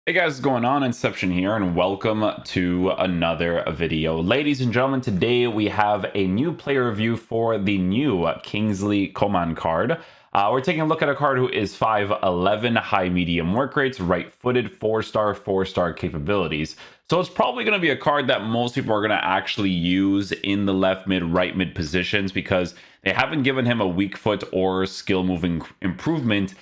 Hey guys, what's going on? Inception here, and welcome to another video. Ladies and gentlemen, today we have a new player review for the new Kingsley Coman card. We're taking a look at a card who is 5'11", high medium work rates, right-footed, 4-star capabilities. So it's probably going to be a card that most people are going to actually use in the left mid, right mid positions because they haven't given him a weak foot or skill moving improvement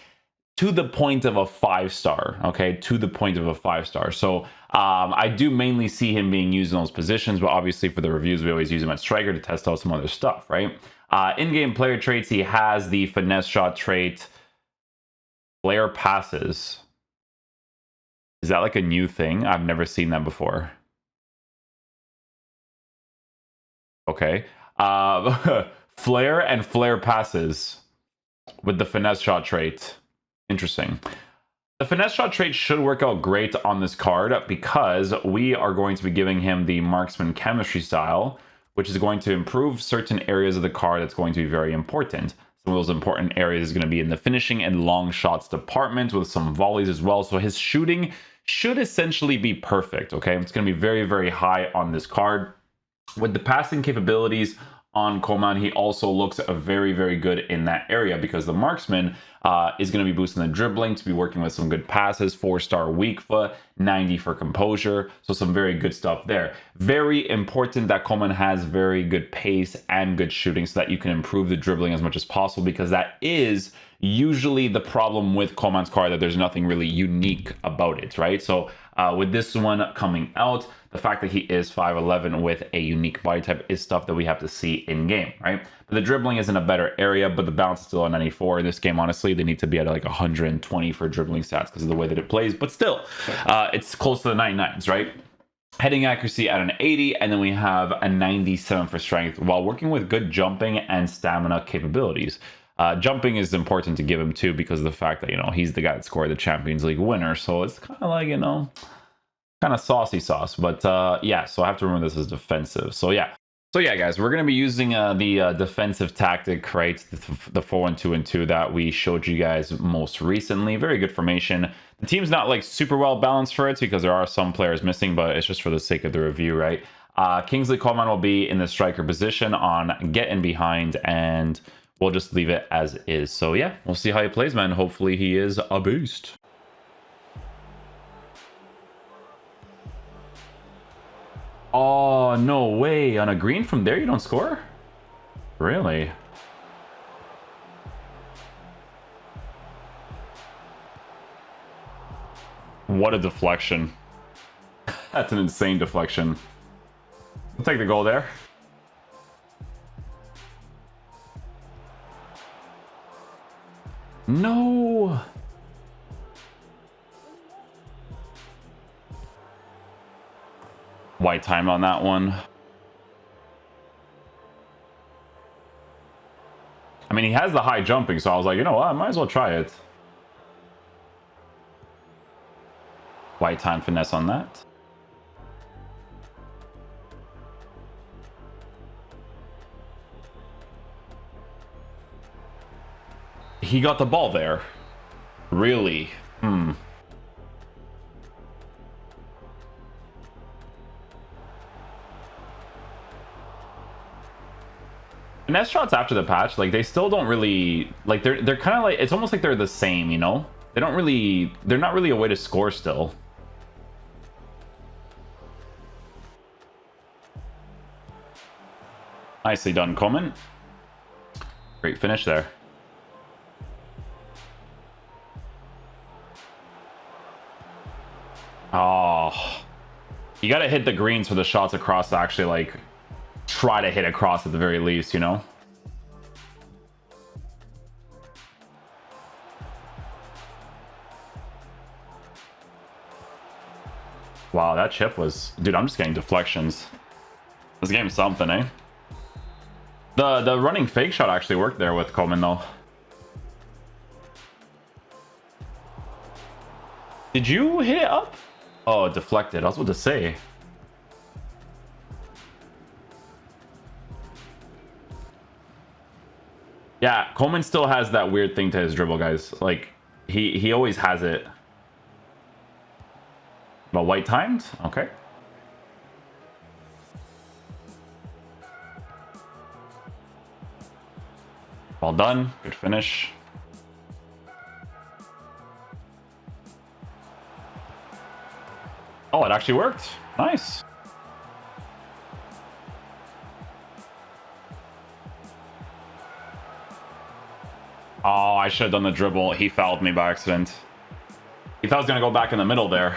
to the point of a 5-star, okay, to the point of a 5-star. So I do mainly see him being used in those positions, but obviously for the reviews, we always use him at striker to test out some other stuff, right? In-game player traits, he has the finesse shot trait, flare passes. Is that like a new thing? I've never seen that before. Okay. Flare and flare passes with the finesse shot trait. Interesting. The finesse shot trait should work out great on this card because we are going to be giving him the marksman chemistry style, which is going to improve certain areas of the card that's going to be very important. Some of those important areas is going to be in the finishing and long shots department with some volleys as well. So his shooting should essentially be perfect, okay? It's going to be very, very high on this card. With the passing capabilities on Coman, he also looks very, very good in that area because the marksman is going to be boosting the dribbling to be working with some good passes, 4-star weak foot, 90 for composure. So some very good stuff there. Very important that Coman has very good pace and good shooting so that you can improve the dribbling as much as possible because that is usually the problem with Coman's card, that there's nothing really unique about it, right? So with this one coming out, the fact that he is 5'11" with a unique body type is stuff that we have to see in game, right? But the dribbling is in a better area, but the balance is still on 94. In this game, honestly, they need to be at like 120 for dribbling stats because of the way that it plays. But still, it's close to the 99s, right? Heading accuracy at an 80, and then we have a 97 for strength while working with good jumping and stamina capabilities. Jumping is important to give him too because of the fact that, you know, he's the guy that scored the Champions League winner. So it's kind of like, you know, kind of saucy sauce. But yeah, so I have to remember this is defensive. So yeah, guys, we're going to be using the defensive tactic, right? The 4-1-2 and 2 that we showed you guys most recently. Very good formation. The team's not like super well balanced for it because there are some players missing, but it's just for the sake of the review, right? Kingsley Coman will be in the striker position on get in behind, and we'll just leave it as is. So yeah, we'll see how he plays, man. Hopefully he is a beast. Oh, no way. On a green from there, you don't score? Really? What a deflection. That's an insane deflection. We'll take the goal there. No! White time on that one. I mean, he has the high jumping, so I was like, you know what, I might as well try it. White time finesse on that. He got the ball there. Really? Finesse shots after the patch, like, they still don't really, like, they're kind of like, it's almost like they're the same, you know? They're not really a way to score still. Nicely done, Coman. Great finish there. Oh, you gotta hit the greens for the shots across to actually, like, try to hit across at the very least, you know? Wow, that chip was... Dude, I'm just getting deflections. This game's something, eh? The running fake shot actually worked there with Coman, though. Did you hit it up? Oh, it deflected. I was about to say. Yeah, Coman still has that weird thing to his dribble, guys. Like, he always has it. But white timed? Okay. Well done. Good finish. Oh, it actually worked. Nice. Oh, I should have done the dribble. He fouled me by accident. He thought I was going to go back in the middle there.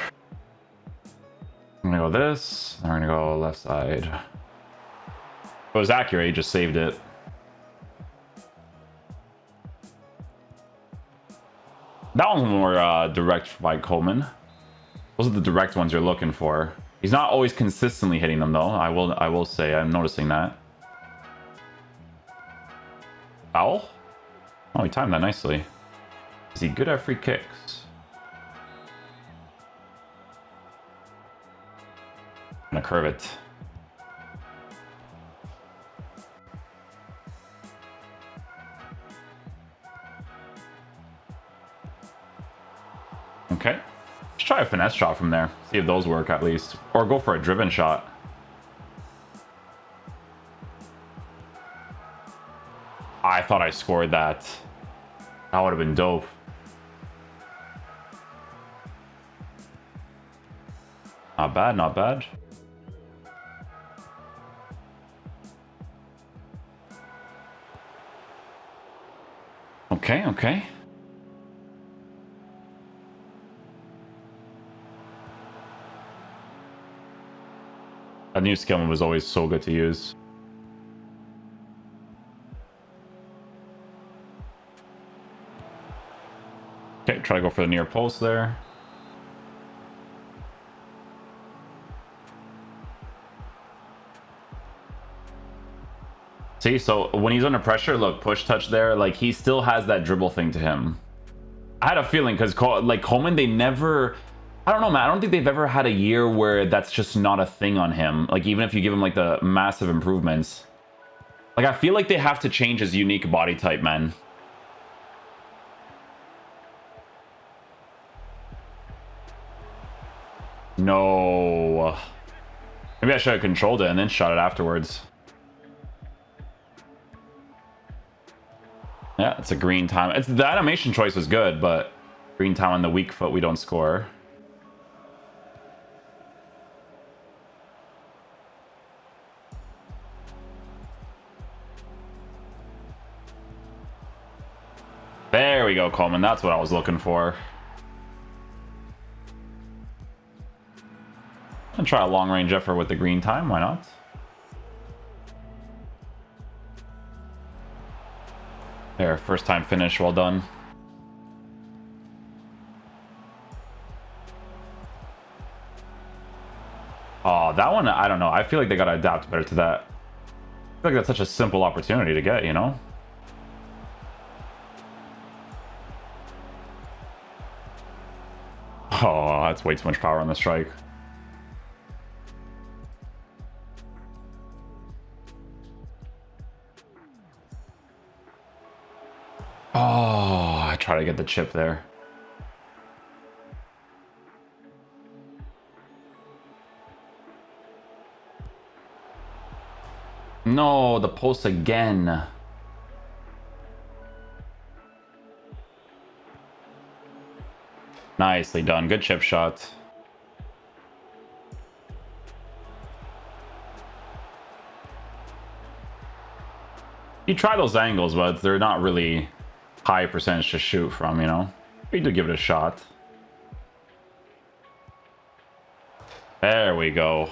I'm going to go this. I'm going to go left side. It was accurate. He just saved it. That one's more direct by Coman. Those are the direct ones you're looking for. He's not always consistently hitting them, though. I will say I'm noticing that. Foul? Oh, he timed that nicely. Is he good at free kicks? I'm gonna curve it. Okay. Let's try a finesse shot from there. See if those work at least. Or go for a driven shot. I thought I scored that. That would have been dope. Not bad, not bad. Okay, okay. That new skill was always so good to use. Okay, try to go for the near post there. See, so when he's under pressure, look, push touch there, like he still has that dribble thing to him. I had a feeling because like Coman, they never, I don't know, man, I don't think they've ever had a year where that's just not a thing on him. Like even if you give him like the massive improvements, like I feel like they have to change his unique body type, man. No. Maybe I should have controlled it and then shot it afterwards. Yeah, it's a green time. It's the animation choice was good, but green time on the weak foot, we don't score. There we go, Coleman. That's what I was looking for. And try a long range effort with the green time. Why not? There, first time finish. Well done. Oh, that one, I don't know. I feel like they got to adapt better to that. I feel like that's such a simple opportunity to get, you know? Oh, that's way too much power on the strike. Oh, I try to get the chip there. No, the post again. Nicely done. Good chip shot. You try those angles, but they're not really high percentage to shoot from, you know? We do give it a shot. There we go.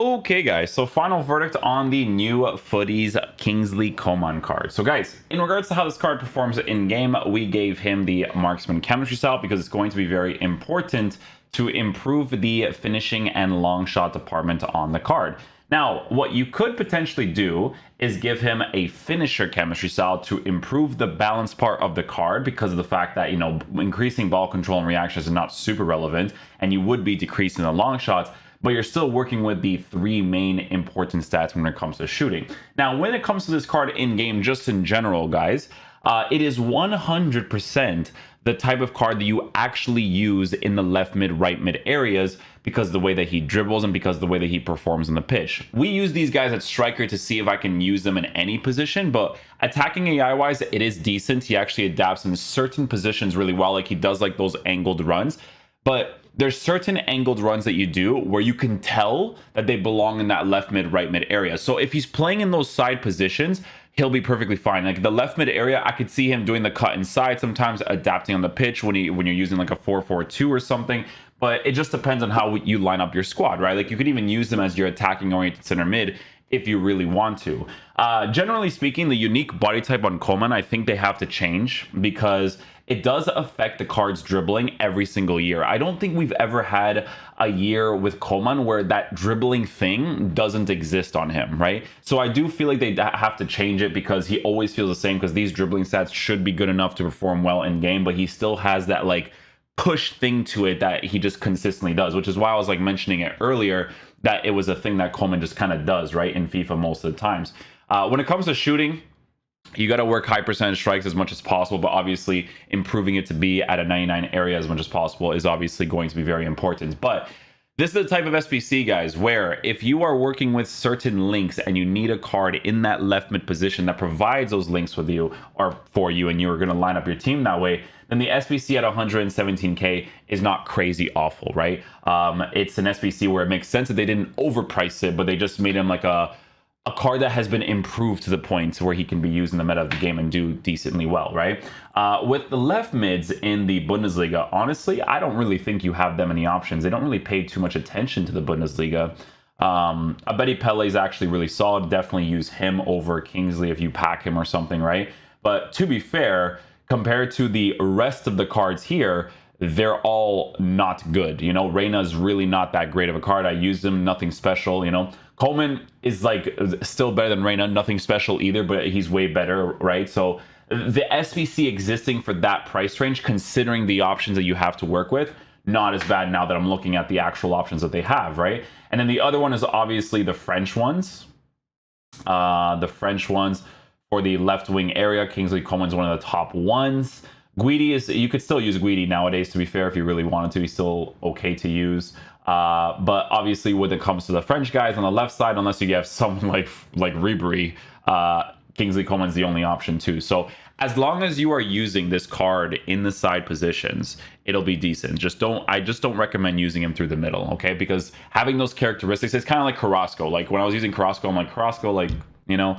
Okay, guys, so final verdict on the new Futties Kingsley Coman card. So, guys, in regards to how this card performs in-game, we gave him the Marksman Chemistry style because it's going to be very important to improve the finishing and long shot department on the card. Now, what you could potentially do is give him a finisher chemistry style to improve the balance part of the card because of the fact that, you know, increasing ball control and reactions is not super relevant, and you would be decreasing the long shots, but you're still working with the three main important stats when it comes to shooting. Now, when it comes to this card in-game, just in general, guys, it is 100% the type of card that you actually use in the left mid, right mid areas, because of the way that he dribbles and because of the way that he performs on the pitch. We use these guys at striker to see if I can use them in any position, but attacking AI wise, it is decent. He actually adapts in certain positions really well. Like he does like those angled runs, but there's certain angled runs that you do where you can tell that they belong in that left mid, right mid area. So if he's playing in those side positions, he'll be perfectly fine. Like the left mid area, I could see him doing the cut inside sometimes, adapting on the pitch when you're using like a 4-4-2 or something. But it just depends on how you line up your squad, right? Like you could even use them as your attacking oriented center mid if you really want to. Generally speaking, the unique body type on Coman, I think they have to change because it does affect the card's dribbling every single year. I don't think we've ever had a year with Coman where that dribbling thing doesn't exist on him, right? So I do feel like they have to change it because he always feels the same, because these dribbling stats should be good enough to perform well in game, but he still has that like push thing to it that he just consistently does, which is why I was like mentioning it earlier that it was a thing that Coman just kind of does, right, in FIFA most of the times. When it comes to shooting, you got to work high percentage strikes as much as possible, but obviously improving it to be at a 99 area as much as possible is obviously going to be very important. But this is the type of SBC, guys, where if you are working with certain links and you need a card in that left mid position that provides those links with you or for you, and you're going to line up your team that way, then the SBC at 117k is not crazy awful, right? It's an SBC where it makes sense that they didn't overprice it, but they just made him like a card that has been improved to the point where he can be used in the meta of the game and do decently well, right? With the left mids in the Bundesliga, honestly, I don't really think you have that many options. They don't really pay too much attention to the Bundesliga. Abedi Pele is actually really solid. Definitely use him over Kingsley if you pack him or something, right? But to be fair, compared to the rest of the cards here, they're all not good. You know, Reyna's really not that great of a card. I used him, nothing special, you know. Coman is like still better than Reyna, nothing special either, but he's way better, right? So the SBC existing for that price range, considering the options that you have to work with, not as bad now that I'm looking at the actual options that they have, right? And then the other one is obviously the French ones. The French ones for the left wing area. Kingsley Coman's one of the top ones. Guidi is, you could still use Guidi nowadays, to be fair, if you really wanted to. He's still okay to use. But obviously when it comes to the French guys on the left side, unless you have someone like Ribery, Kingsley Coman's the only option too. So as long as you are using this card in the side positions, it'll be decent. I just don't recommend using him through the middle, okay? Because having those characteristics, it's kind of like Carrasco. Like when I was using Carrasco, I'm like, Carrasco, like, you know,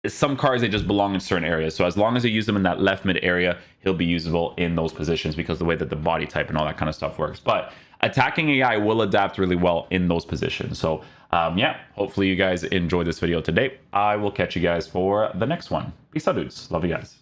some cards, they just belong in certain areas. So as long as you use them in that left mid area, he'll be usable in those positions because of the way that the body type and all that kind of stuff works. But attacking AI will adapt really well in those positions. So yeah, hopefully you guys enjoyed this video today. I will catch you guys for the next one. Peace out, dudes. Love you guys.